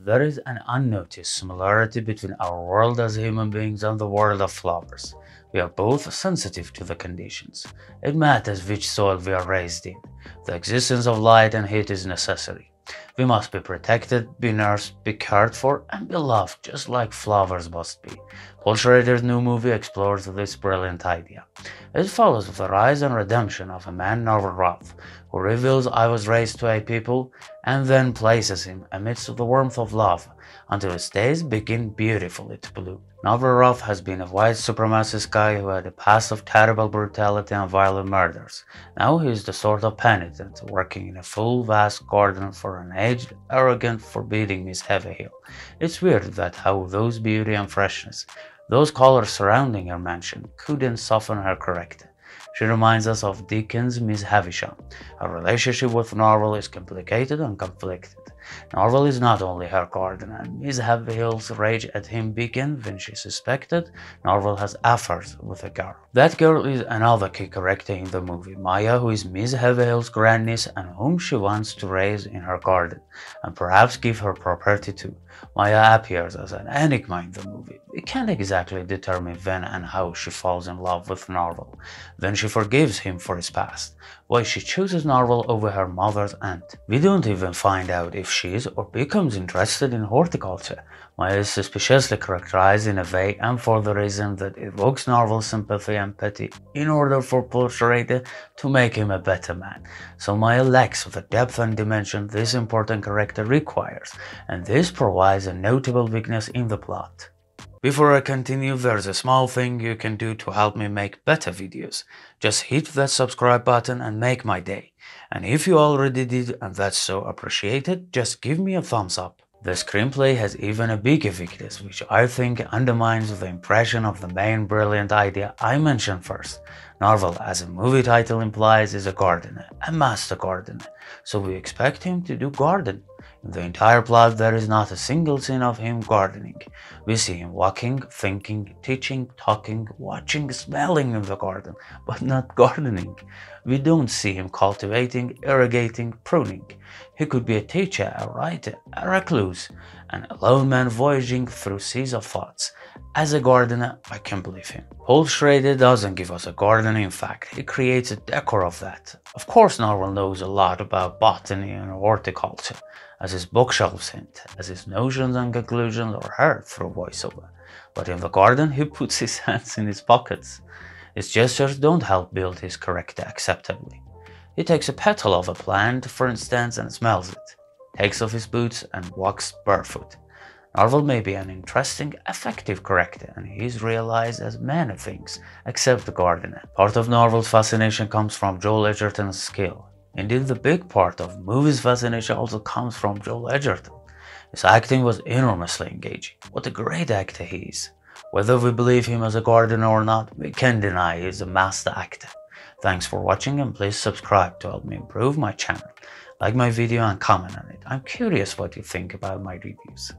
There is an unnoticed similarity between our world as human beings and the world of flowers. We are both sensitive to the conditions. It matters which soil we are raised in. The existence of light and heat is necessary. We must be protected, be nursed, be cared for, and be loved just like flowers must be. Paul Schrader's new movie explores this brilliant idea. It follows the rise and redemption of a man Norman Roth, who reveals I was raised to a people and then places him amidst the warmth of love until his days begin beautifully to bloom. Norman Roth has been a white supremacist guy who had a past of terrible brutality and violent murders. Now he is the sort of penitent working in a full vast garden for an aged, arrogant, forbidding Miss Heavyhill. It's weird that how those beauty and freshness, those colors surrounding her mansion, couldn't soften her character. She reminds us of Dickens' Miss Havisham. Her relationship with Norval is complicated and conflicted. Norval is not only her gardener, and Miss Heavyhill's rage at him began when she suspected Norval has affairs with a girl. That girl is another key character in the movie, Maya, who is Miss Heavyhill's grandniece and whom she wants to raise in her garden, and perhaps give her property to. Maya appears as an enigma in the movie. We can't exactly determine when and how she falls in love with Norval, when she forgives him for his past, why she chooses Norval over her mother's aunt. We don't even find out if she is or becomes interested in horticulture. Maya is suspiciously characterized in a way and for the reason that evokes Norval's sympathy and pity in order for Paul Schrader to make him a better man. So Maya lacks the depth and dimension this important character requires, and this provides a notable weakness in the plot. Before I continue, there's a small thing you can do to help me make better videos. Just hit that subscribe button and make my day. And if you already did and that's so appreciated, just give me a thumbs up. The screenplay has even a bigger weakness, which I think undermines the impression of the main brilliant idea I mentioned first. Norval, as a movie title implies, is a gardener, a master gardener, so we expect him to do garden. In the entire plot, there is not a single scene of him gardening. We see him walking, thinking, teaching, talking, watching, smelling in the garden, but not gardening. We don't see him cultivating, irrigating, pruning. He could be a teacher, a writer, a recluse, an alone man voyaging through seas of thoughts. As a gardener, I can believe him. Paul Schrader doesn't give us a garden, in fact, he creates a decor of that. Of course Norval knows a lot about botany and horticulture, as his bookshelves hint, as his notions and conclusions are heard through voiceover. But in the garden, he puts his hands in his pockets. His gestures don't help build his character acceptably. He takes a petal of a plant, for instance, and smells it, takes off his boots and walks barefoot. Norval may be an interesting, effective character, and he is realized as many things, except the gardener. Part of Norval's fascination comes from Joel Edgerton's skill. Indeed, the big part of the movie's fascination also comes from Joel Edgerton. His acting was enormously engaging. What a great actor he is. Whether we believe him as a gardener or not, we can't deny he is a master actor. Thanks for watching and please subscribe to help me improve my channel. Like my video and comment on it. I'm curious what you think about my reviews.